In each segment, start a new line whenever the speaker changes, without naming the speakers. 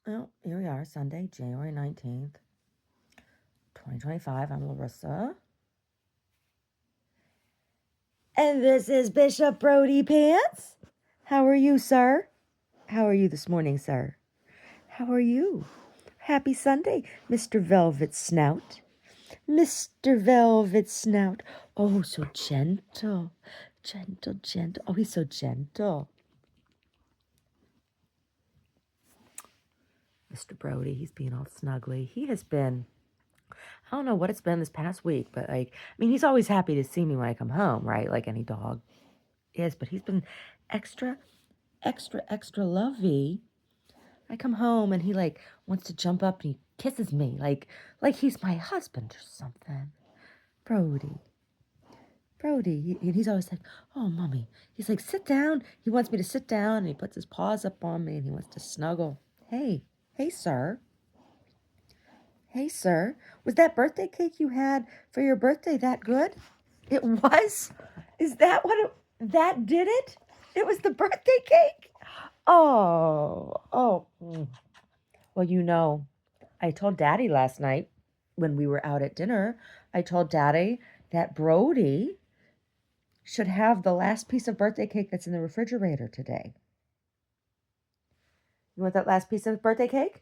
Well, here we are, Sunday, January 19th, 2025. I'm Larissa. And this is Bishop Brody Pants. How are you, sir? How are you this morning, sir? How are you? Happy Sunday, Mr. Velvet Snout. Mr. Velvet Snout. Oh, so gentle. Gentle, gentle. Oh, he's so gentle. Mr. Brody, he's being all snuggly. He has been, I don't know what it's been this past week, but he's always happy to see me when I come home, right? Like any dog is, but he's been extra, extra, extra lovey. I come home and he wants to jump up and he kisses me like he's my husband or something. Brody. He's always like, oh, mommy. He's like, sit down. He wants me to sit down and he puts his paws up on me and he wants to snuggle. Hey, sir. Hey, sir. Was that birthday cake you had for your birthday that good? It was? Is that that did it? It was the birthday cake? Oh. Well, I told Daddy last night when we were out at dinner, I told Daddy that Brody should have the last piece of birthday cake that's in the refrigerator today. You want that last piece of birthday cake?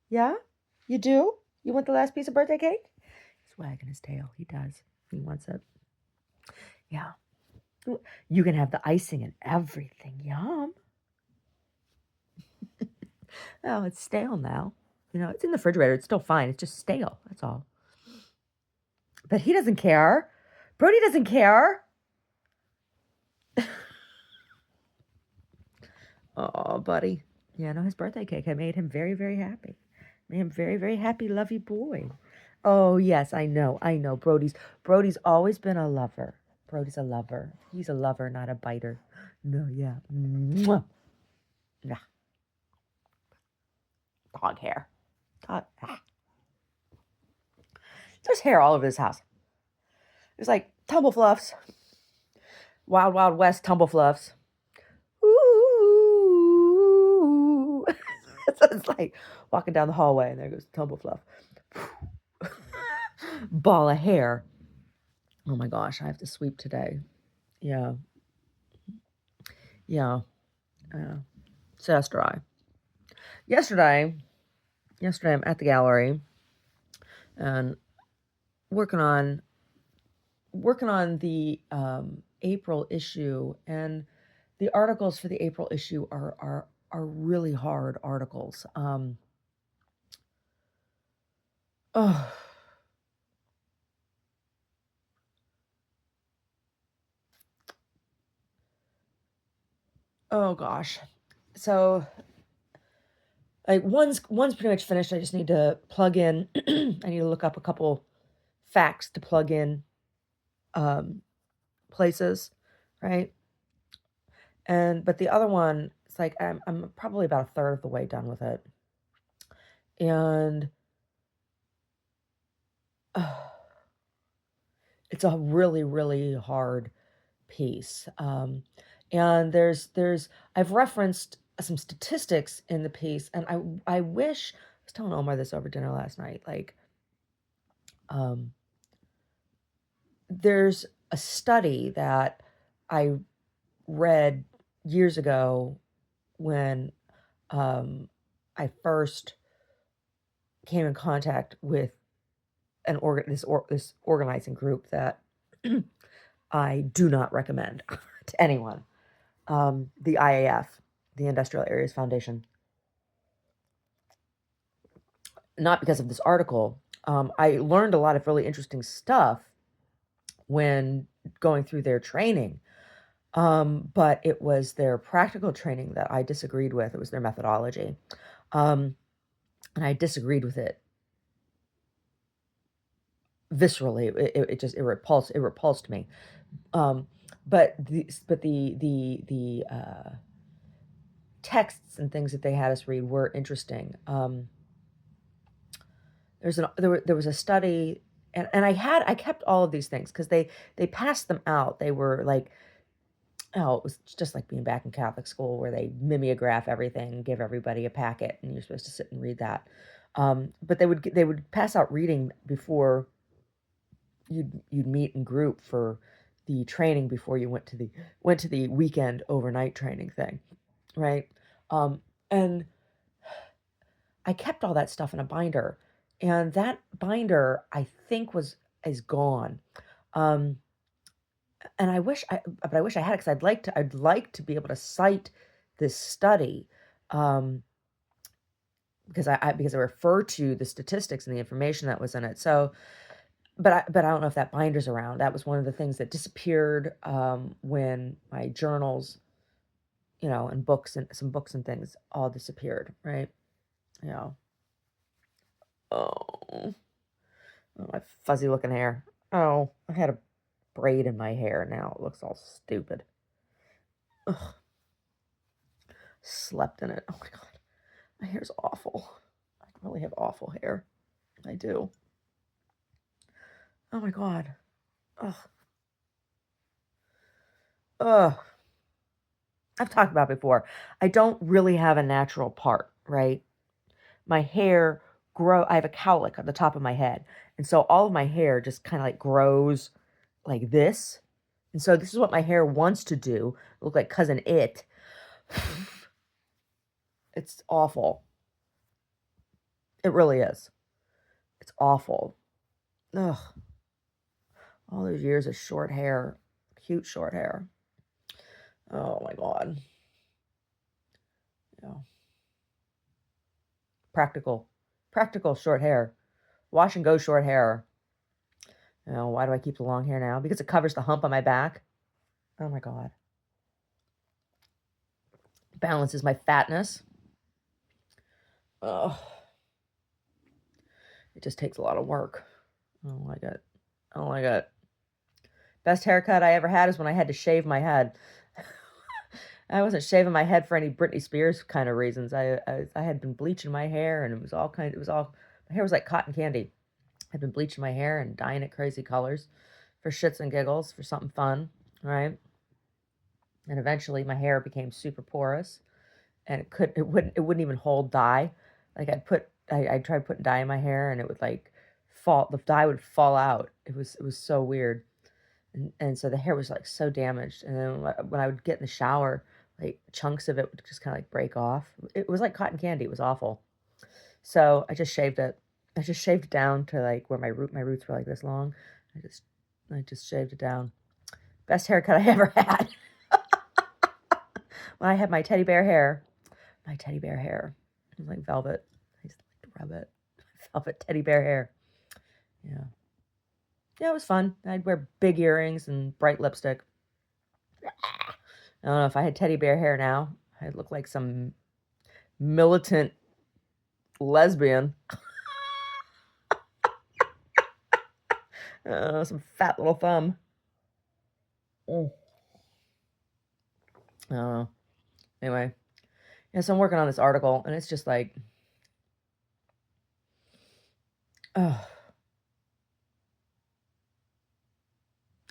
Yeah? You do? You want the last piece of birthday cake? He's wagging his tail. He does. He wants it. Yeah. You can have the icing and everything. Yum. Oh, it's stale now. It's in the refrigerator. It's still fine. It's just stale. That's all. But he doesn't care. Brody doesn't care. Oh, buddy. Yeah, no, his birthday cake. I made him very, very happy. Made him very, very happy, lovey boy. Oh, yes, I know. Brody's always been a lover. Brody's a lover. He's a lover, not a biter. No, yeah. Mwah. Yeah. Dog hair. There's hair all over this house. There's like tumble fluffs. Wild, Wild West tumble fluffs. Ooh. So it's like walking down the hallway and there goes tumble fluff. Ball of hair. Oh my gosh, I have to sweep today. Yeah. So that's dry. Yesterday I'm at the gallery and working on the April issue, and the articles for the April issue are really hard articles. Oh gosh. So one's pretty much finished. I just need to plug in. I need to look up a couple facts to plug in places, right? But the other one, it's like I'm probably about a third of the way done with it, and it's a really, really hard piece. And I've referenced some statistics in the piece, and I wish, I was telling Omar this over dinner last night, there's a study that I read years ago when I first came in contact with this organizing group that I do not recommend to anyone. The IAF, the Industrial Areas Foundation. Not because of this article. I learned a lot of really interesting stuff when going through their training. But it was their practical training that I disagreed with. It was their methodology. And I disagreed with it viscerally. It repulsed me. But the texts and things that they had us read were interesting. There was a study, and I kept all of these things because they passed them out. They were like Oh, it was just like being back in Catholic school where they mimeograph everything, give everybody a packet, and you're supposed to sit and read that. But they would pass out reading before you'd meet in group for the training before you went to the weekend overnight training thing, right? And I kept all that stuff in a binder, and that binder I think was is gone. Um, and I wish I had it because I'd like to be able to cite this study, um, because I refer to the statistics and the information that was in it. So, but I don't know if that binder's around. That was one of the things that disappeared when my journals, and books and some books and things all disappeared. Right? You know. Oh, my fuzzy looking hair. Oh, I had a braid in my hair. Now it looks all stupid. Ugh, slept in it. Oh my god. My hair's awful. I really have awful hair. I do. Oh my god. Ugh. Ugh. I've talked about it before. I don't really have a natural part, right? My hair I have a cowlick on the top of my head. And so all of my hair just kind of like grows like this. And so this is what my hair wants to do. Look like cousin it. It's awful. It really is. It's awful. Ugh. All those years of short hair, cute short hair. Oh my god. Yeah. Practical. Practical short hair. Wash and go short hair. Why do I keep the long hair now? Because it covers the hump on my back. Oh my god. Balances my fatness. Oh, it just takes a lot of work. I don't like it. I don't like it. Best haircut I ever had is when I had to shave my head. I wasn't shaving my head for any Britney Spears kind of reasons. I had been bleaching my hair, and my hair was like cotton candy. I'd been bleaching my hair and dyeing it crazy colors for shits and giggles, for something fun, right? And eventually my hair became super porous, and it wouldn't even hold dye. Like I'd try putting dye in my hair, and it would like the dye would fall out. It was so weird. And so the hair was like so damaged. And then when I would get in the shower, like chunks of it would just kind of like break off. It was like cotton candy. It was awful. So I just shaved it. I just shaved it down to like where my roots were like this long. I just shaved it down. Best haircut I ever had. When I had my teddy bear hair. My teddy bear hair. It was like velvet. I used to like to rub it. Velvet teddy bear hair. Yeah. Yeah, it was fun. I'd wear big earrings and bright lipstick. I don't know if I had teddy bear hair now. I'd look like some militant lesbian. Some fat little thumb. Mm. I don't know. Anyway, yeah, so I'm working on this article, and it's just like, oh,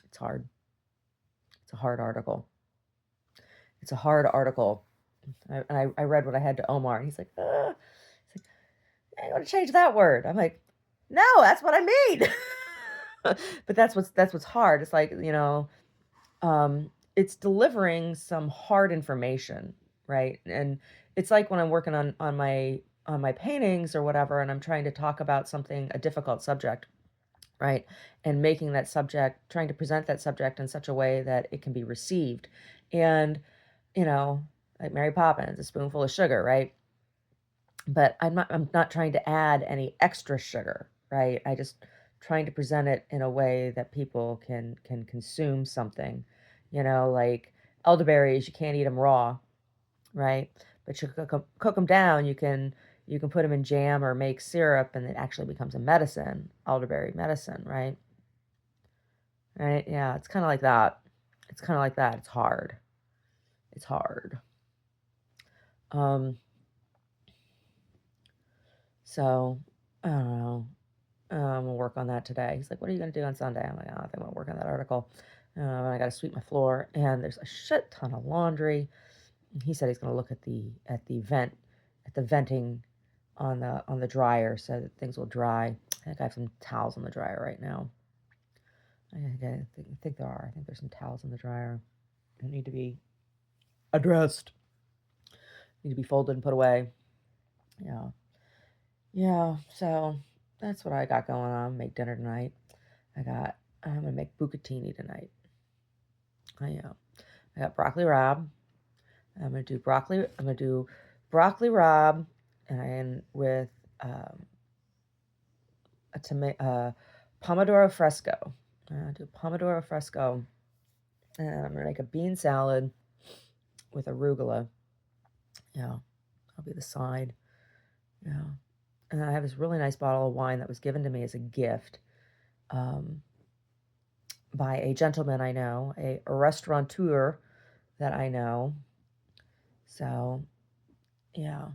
it's hard. It's a hard article. It's a hard article. I read what I had to Omar, and he's like, I want to change that word. I'm like, no, that's what I mean. But that's what's hard. It's like, it's delivering some hard information, right? And it's like when I'm working on my paintings or whatever, and I'm trying to talk about a difficult subject, right? And trying to present that subject in such a way that it can be received. And, you know, like Mary Poppins, a spoonful of sugar, right? But I'm not trying to add any extra sugar, right? I just trying to present it in a way that people can consume something, like elderberries. You can't eat them raw, right? But you cook them down. You can put them in jam or make syrup, and it actually becomes a medicine, elderberry medicine, right? Right? Yeah, it's kind of like that. It's kind of like that. It's hard. It's hard. Um, so I don't know. I'm gonna work on that today. He's like, "What are you gonna do on Sunday?" I'm like, "Oh, I think I'm gonna work on that article." I got to sweep my floor, and there's a shit ton of laundry. He said he's going to look at the venting on the dryer so that things will dry. I think I have some towels in the dryer right now. I think there are. I think there's some towels in the dryer that need to be addressed, need to be folded and put away. Yeah. Yeah. So that's what I got going on. Make dinner tonight. I'm gonna make bucatini tonight. I got broccoli rabe. I'm gonna do broccoli rabe and with um, a pomodoro fresco. Do pomodoro fresco, and I'm gonna make a bean salad with arugula. Yeah, that'll be the side. Yeah, and I have this really nice bottle of wine that was given to me as a gift um, by a gentleman I know, a restaurateur that I know. So yeah,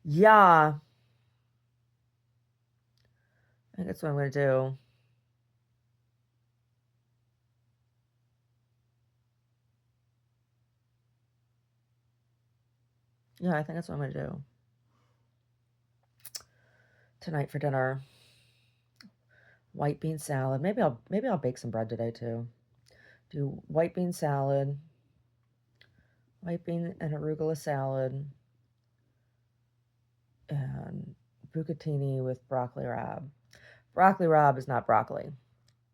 yeah. I think that's what I'm gonna do. Yeah, I think that's what I'm gonna do tonight for dinner. White bean salad. Maybe I'll bake some bread today too. Do white bean and arugula salad, and bucatini with broccoli rabe. Broccoli rabe is not broccoli,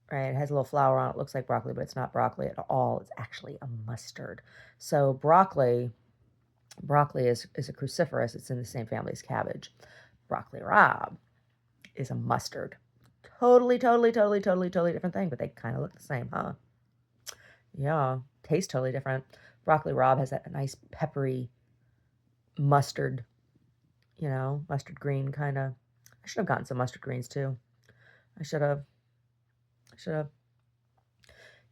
right? It has a little flour on it. Looks like broccoli, but it's not broccoli at all. It's actually a mustard. So broccoli is a cruciferous. It's in the same family as cabbage. Broccoli rabe is a mustard. Totally different thing, but they kind of look the same, huh? Yeah, tastes totally different. Broccoli rabe has that nice peppery mustard, mustard green kind of. I should have gotten some mustard greens too. I should have. I should have.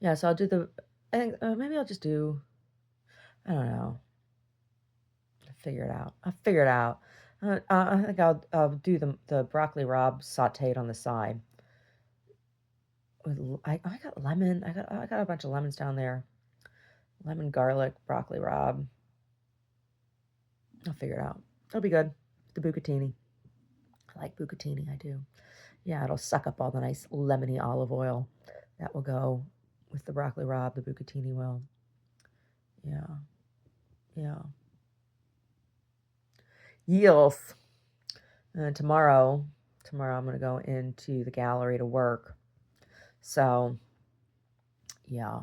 Yeah, so I'll do the. I think maybe I'll just do. I don't know. I'll figure it out. I'll figure it out. I think I'll do the broccoli rabe sautéed on the side. I got lemon. I got a bunch of lemons down there. Lemon, garlic, broccoli rabe. I'll figure it out. It'll be good. The bucatini. I like bucatini. I do. Yeah, it'll suck up all the nice lemony olive oil. That will go with the broccoli rabe. The bucatini will. Yeah. Yeah. Yes. Tomorrow I'm going to go into the gallery to work. So, yeah,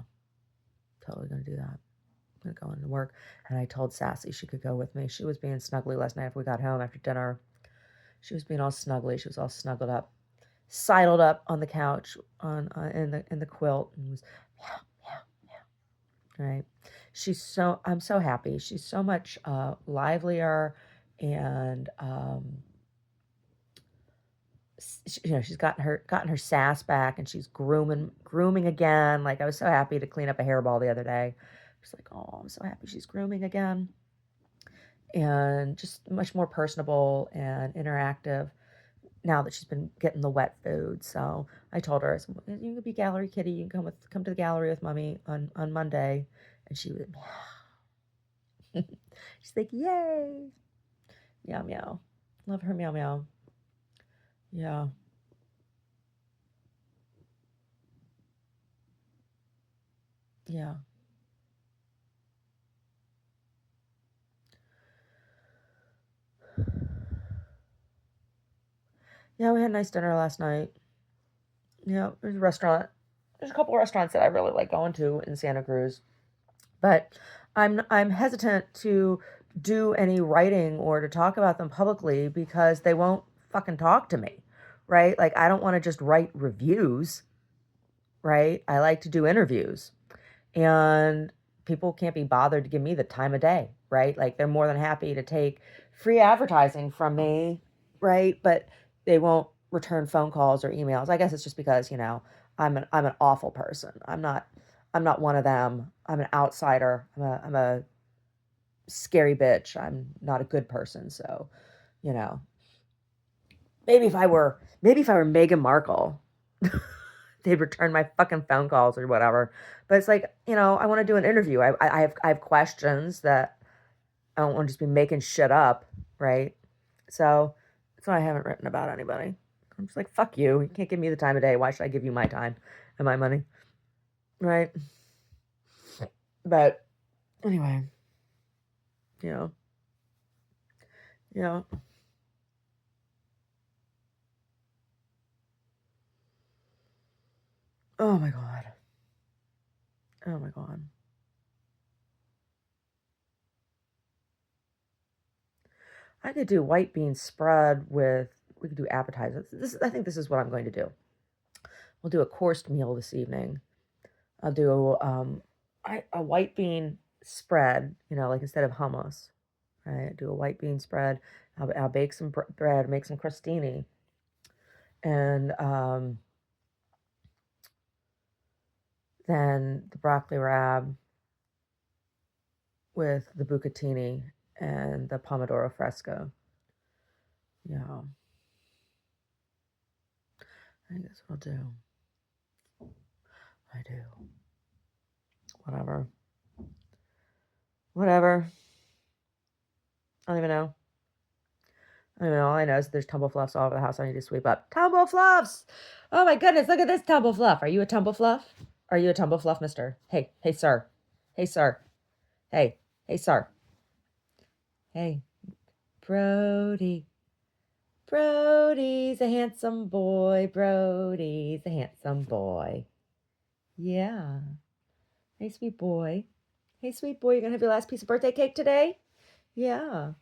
totally going to do that. I'm going to go into work. And I told Sassy she could go with me. She was being snuggly last night after we got home after dinner. She was being all snuggly. She was all snuggled up, sidled up on the couch in the quilt, and was meow, meow, meow. Right. I'm so happy. She's so much livelier, and she's gotten her sass back, and she's grooming again. Like, I was so happy to clean up a hairball the other day. She's like, oh, I'm so happy she's grooming again, and just much more personable and interactive now that she's been getting the wet food. So I told her, you can be gallery kitty. You can come to the gallery with mommy on Monday. And she would meow. She's like, yay. Meow meow. Love her meow meow. Yeah. Yeah. Yeah, we had a nice dinner last night. Yeah, there's a restaurant. There's a couple of restaurants that I really like going to in Santa Cruz. But I'm hesitant to do any writing or to talk about them publicly because they won't fucking talk to me, right? Like, I don't want to just write reviews, right? I like to do interviews, and people can't be bothered to give me the time of day, right? Like, they're more than happy to take free advertising from me, right? But they won't return phone calls or emails. I guess it's just because, I'm an awful person. I'm not one of them. I'm an outsider. I'm a scary bitch. I'm not a good person. So, you know, maybe if I were Meghan Markle, they'd return my fucking phone calls or whatever. But it's like, I want to do an interview. I have questions that I don't want to just be making shit up, right? So that's why I haven't written about anybody. I'm just like, fuck you. You can't give me the time of day. Why should I give you my time and my money? Right? But anyway, you know, you know, oh my God. Oh my God. I could do white bean spread we could do appetizers. I think this is what I'm going to do. We'll do a coursed meal this evening. I'll do a white bean spread, like instead of hummus, right? Do a white bean spread. I'll bake some bread, make some crostini, and then the broccoli rabe with the bucatini and the pomodoro fresco. Yeah, I think that's what I'll do. I do. Whatever. Whatever. I don't even know. I don't even know. All I know is there's tumble fluffs all over the house. I need to sweep up. Tumble fluffs! Oh my goodness, look at this tumble fluff. Are you a tumble fluff? Are you a tumble fluff, mister? Hey, hey, sir. Hey, sir. Hey, hey, sir. Hey, Brody. Brody's a handsome boy. Brody's a handsome boy. Yeah. Hey, sweet boy. Hey, sweet boy, you're going to have your last piece of birthday cake today? Yeah.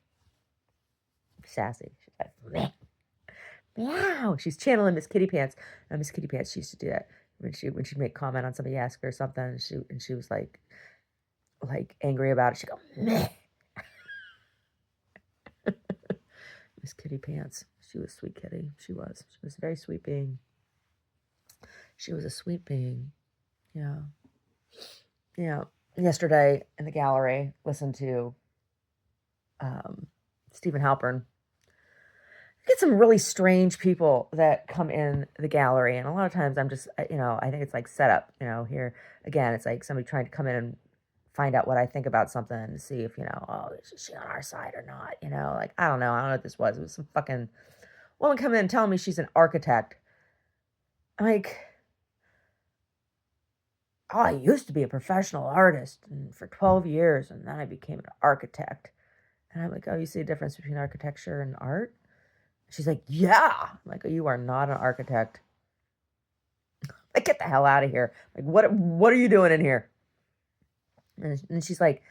Sassy. She's like, meh. Meow. She's channeling Miss Kitty Pants. Miss Kitty Pants, she used to do that when she'd make comment on somebody asked her something, and she was like angry about it. She'd go, meh. Miss Kitty Pants. She was sweet kitty. She was a very sweet being. She was a sweet being. Yeah. Yeah. Yesterday in the gallery, listened to Stephen Halpern. Get some really strange people that come in the gallery, and a lot of times I'm just, I think it's like set up. Here again, it's like somebody trying to come in and find out what I think about something and see if oh, is she on our side or not? Like I don't know what this was. It was some fucking woman coming in and telling me she's an architect. I'm like, oh, I used to be a professional artist and for 12 years, and then I became an architect. And I'm like, oh, you see a difference between architecture and art? She's like, yeah. I'm like, oh, you are not an architect. Like, get the hell out of here. Like, what are you doing in here? And she's like,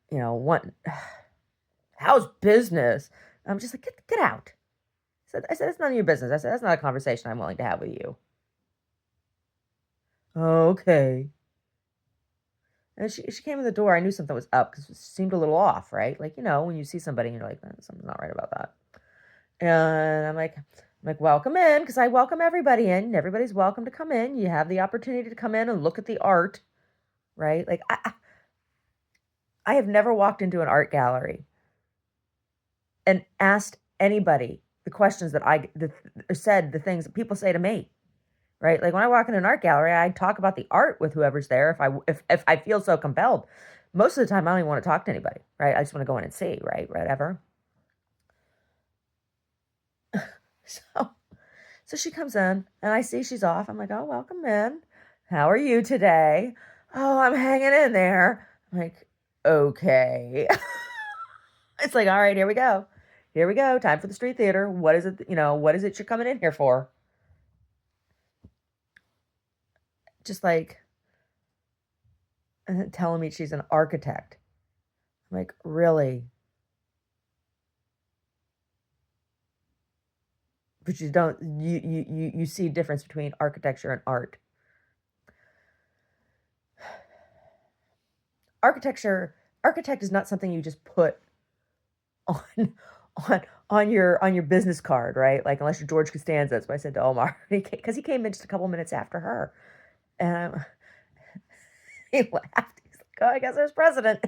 what? How's business? I'm just like, get out. I said, it's none of your business. I said, that's not a conversation I'm willing to have with you. Okay. And she came in the door. I knew something was up because it seemed a little off, right? Like, when you see somebody and you're like, something's not right about that. And I'm like, welcome in, because I welcome everybody in. Everybody's welcome to come in. You have the opportunity to come in and look at the art, right? Like, I have never walked into an art gallery and asked anybody the questions that or said the things that people say to me, right? Like when I walk in an art gallery, I talk about the art with whoever's there if I feel so compelled. Most of the time, I don't even want to talk to anybody, right? I just want to go in and see, right? Whatever. So she comes in and I see she's off. I'm like, oh, welcome in. How are you today? Oh, I'm hanging in there. I'm like, okay. It's like, all right, here we go. Here we go. Time for the street theater. What is it? What is it you're coming in here for? Just like telling me she's an architect. I'm like, really? But you see a difference between architecture and art. Architect is not something you just put on on your business card, right? Like unless you're George Costanza. That's what I said to Omar, because he came in just a couple minutes after her, and he laughed. He's like, "Oh, I guess there's president,"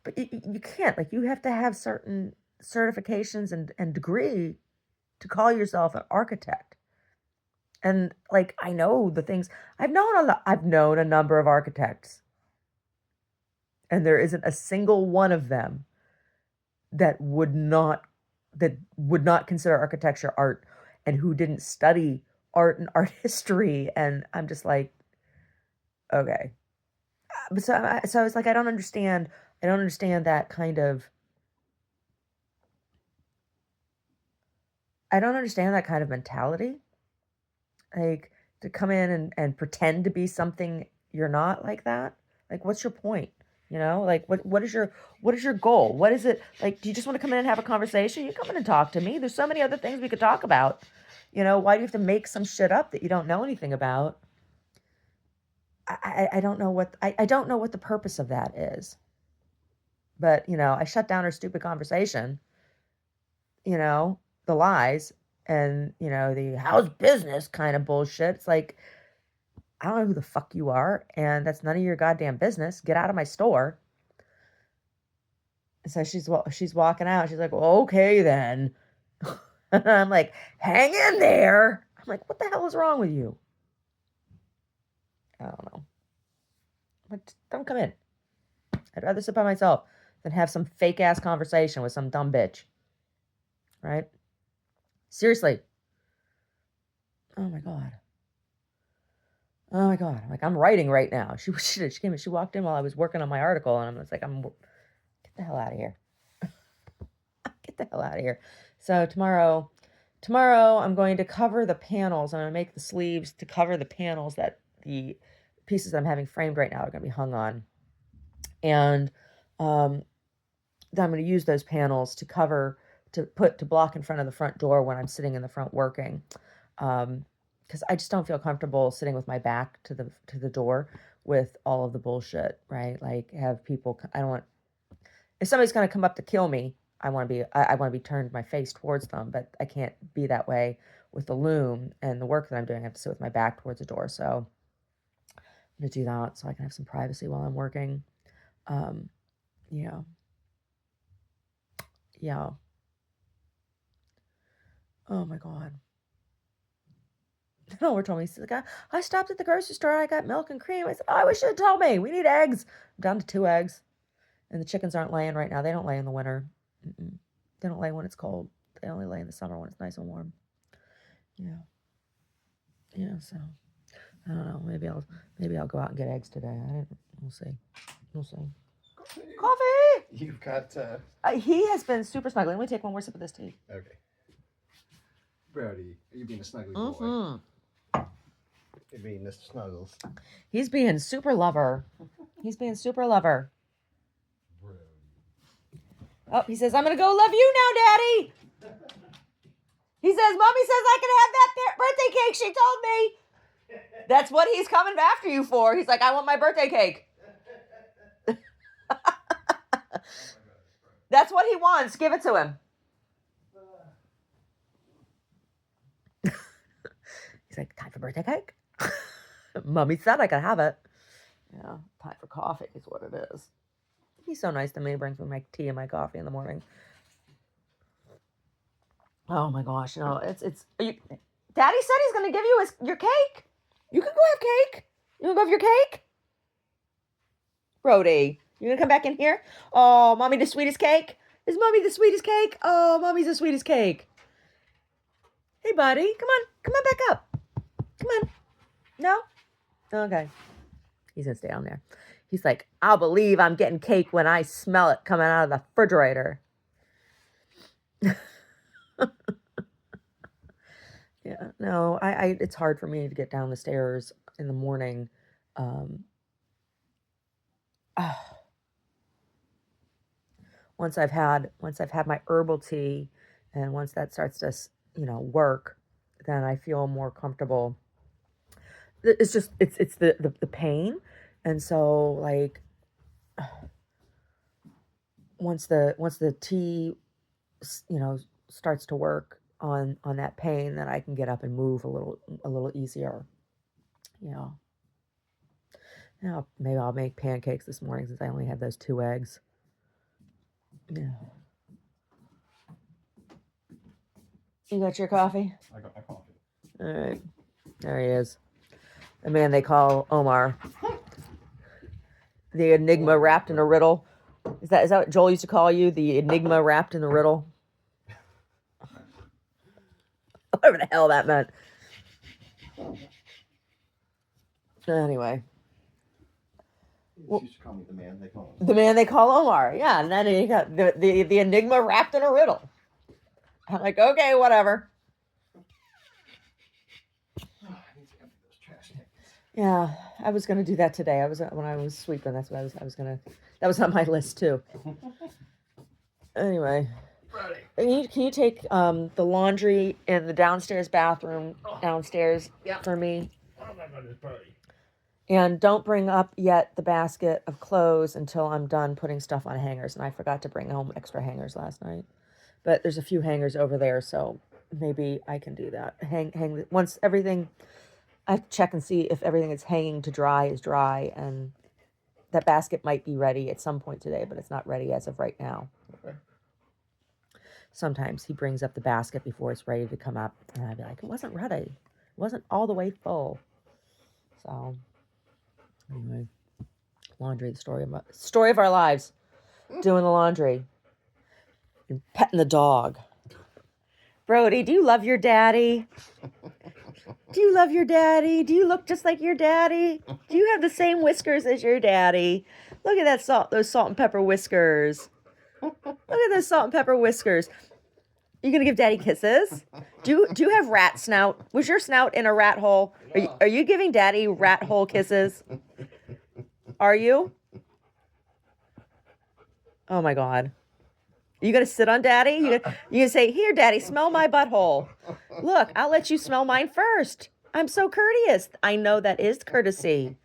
But you can't. Like you have to have certain certifications and degree to call yourself an architect? And like, I know the things I've known a number of architects, and there isn't a single one of them that would not consider architecture art, and who didn't study art and art history. And I'm just like, okay. So it's like, I don't understand that kind of, I don't understand that kind of mentality. Like, to come in and pretend to be something you're not, like that. Like, what's your point? You know, like, what is your goal? What is it? Like, do you just want to come in and have a conversation? You come in and talk to me. There's so many other things we could talk about. You know, why do you have to make some shit up that you don't know anything about? I don't know what I don't know what the purpose of that is. But, you know, I shut down her stupid conversation, you know, the lies and, you know, the how's business kind of bullshit. It's like, I don't know who the fuck you are, and that's none of your goddamn business. Get out of my store. So she's walking out. She's like, well, okay then. And I'm like, hang in there. I'm like, what the hell is wrong with you? I don't know. Like, don't come in. I'd rather sit by myself than have some fake ass conversation with some dumb bitch. Right? Seriously. Oh my God. Oh my God. Like, I'm writing right now. She came in, she walked in while I was working on my article, and I was like, get the hell out of here. Get the hell out of here. So tomorrow I'm going to cover the panels. I'm going to make the sleeves to cover the panels that the pieces that I'm having framed right now are going to be hung on. And then I'm going to use those panels to block in front of the front door when I'm sitting in the front working. Because I just don't feel comfortable sitting with my back to the door with all of the bullshit, right? Like, have people, I don't want, if somebody's going to come up to kill me, I want to be turned my face towards them, but I can't be that way with the loom and the work that I'm doing. I have to sit with my back towards the door. So I'm going to do that so I can have some privacy while I'm working. Yeah. Yeah. Oh my God. Nowhere told me. He's like, I stopped at the grocery store. I got milk and cream. I said, oh, I wish you had told me. We need eggs. I'm down to 2 eggs. And the chickens aren't laying right now. They don't lay in the winter. Mm-mm. They don't lay when it's cold. They only lay in the summer when it's nice and warm. Yeah. Yeah, so I don't know. Maybe I'll go out and get eggs today. We'll see. We'll see. Coffee!
You've got
He has been super snuggly. Let me take one more sip of this tea.
okay. Brody, are you being a snuggly boy? You're being Mr. Snuggles.
He's being super lover. He's being super lover.
Brody.
Oh, he says, I'm going to go love you now, Daddy. He says, Mommy says I can have that birthday cake she told me. That's what he's coming after you for. He's like, I want my birthday cake. That's what he wants. Give it to him. He's like, time for birthday cake? Mommy said I could have it. Yeah, time for coffee is what it is. He's so nice to me. He brings me my tea and my coffee in the morning. Oh my gosh, no, it's Daddy said he's going to give you your cake. You can go have cake. You want to go have your cake? Brody, you going to come back in here? Oh, Mommy the sweetest cake? Is Mommy the sweetest cake? Oh, Mommy's the sweetest cake. Hey, buddy, come on back up. Come on. No? Okay. He's going to stay down there. He's like, I'll believe I'm getting cake when I smell it coming out of the refrigerator. Yeah, no, it's hard for me to get down the stairs in the morning. Once I've had my herbal tea, and once that starts to, work, then I feel more comfortable. It's just, it's the pain. And so, like, once the tea, starts to work on that pain, then I can get up and move a little easier. Yeah. Now maybe I'll make pancakes this morning since I only have those 2 eggs. Yeah. You got your coffee?
I got my coffee.
All right. There he is. The man they call Omar. The enigma wrapped in a riddle. Is that what Joel used to call you? The enigma wrapped in a riddle? Whatever the hell that meant. Anyway.
He used to call me the man they call him.
The man they call Omar. Yeah, and then he got the enigma wrapped in a riddle. I'm like, okay, whatever. Yeah, I was gonna do that today. When I was sweeping. That's what I was gonna. That was on my list too. Anyway, can you take the laundry in the downstairs bathroom downstairs for me? And don't bring up yet the basket of clothes until I'm done putting stuff on hangers. And I forgot to bring home extra hangers last night, but there's a few hangers over there, so maybe I can do that. Hang once everything. I have to check and see if everything that's hanging to dry is dry, and that basket might be ready at some point today, but it's not ready as of right now.
Okay.
Sometimes he brings up the basket before it's ready to come up, and I'd be like, it wasn't ready. It wasn't all the way full. So, anyway, laundry, the story of our lives, doing the laundry and petting the dog. Brody, do you love your daddy? Do you love your daddy? Do you look just like your daddy? Do you have the same whiskers as your daddy? Look at those salt and pepper whiskers. Look at those salt and pepper whiskers. You gonna give daddy kisses? Do you have rat snout? Was your snout in a rat hole? Are you giving daddy rat hole kisses? Are you? Oh my God. Are you gonna sit on daddy? You gonna say, here, daddy, smell my butthole. Look, I'll let you smell mine first. I'm so courteous. I know that is courtesy.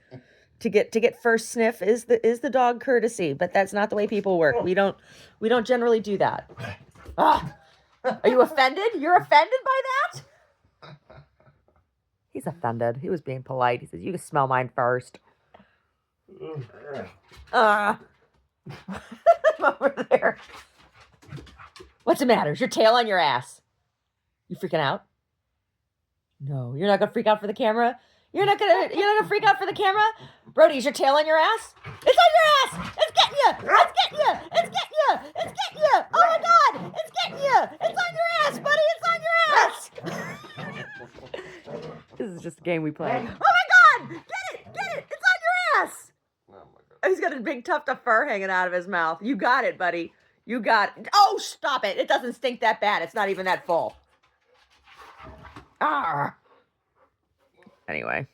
To get first sniff is the dog courtesy, but that's not the way people work. We don't generally do that. Ah, are you offended? You're offended by that? He's offended. He was being polite. He says, you can smell mine first. Over there. What's the matter? Is your tail on your ass? You freaking out? No, you're not gonna freak out for the camera. You're not gonna freak out for the camera. Brody, is your tail on your ass? It's on your ass. It's getting you. It's getting you. It's getting you. It's getting you. Oh my God! It's getting you. It's on your ass, buddy. It's on your ass. This is just a game we play. Oh my God! Get it! Get it! It's on your ass.
Oh my God.
He's got a big tuft of fur hanging out of his mouth. You got it, buddy. You got it. Oh, stop it. It doesn't stink that bad. It's not even that full. Anyway.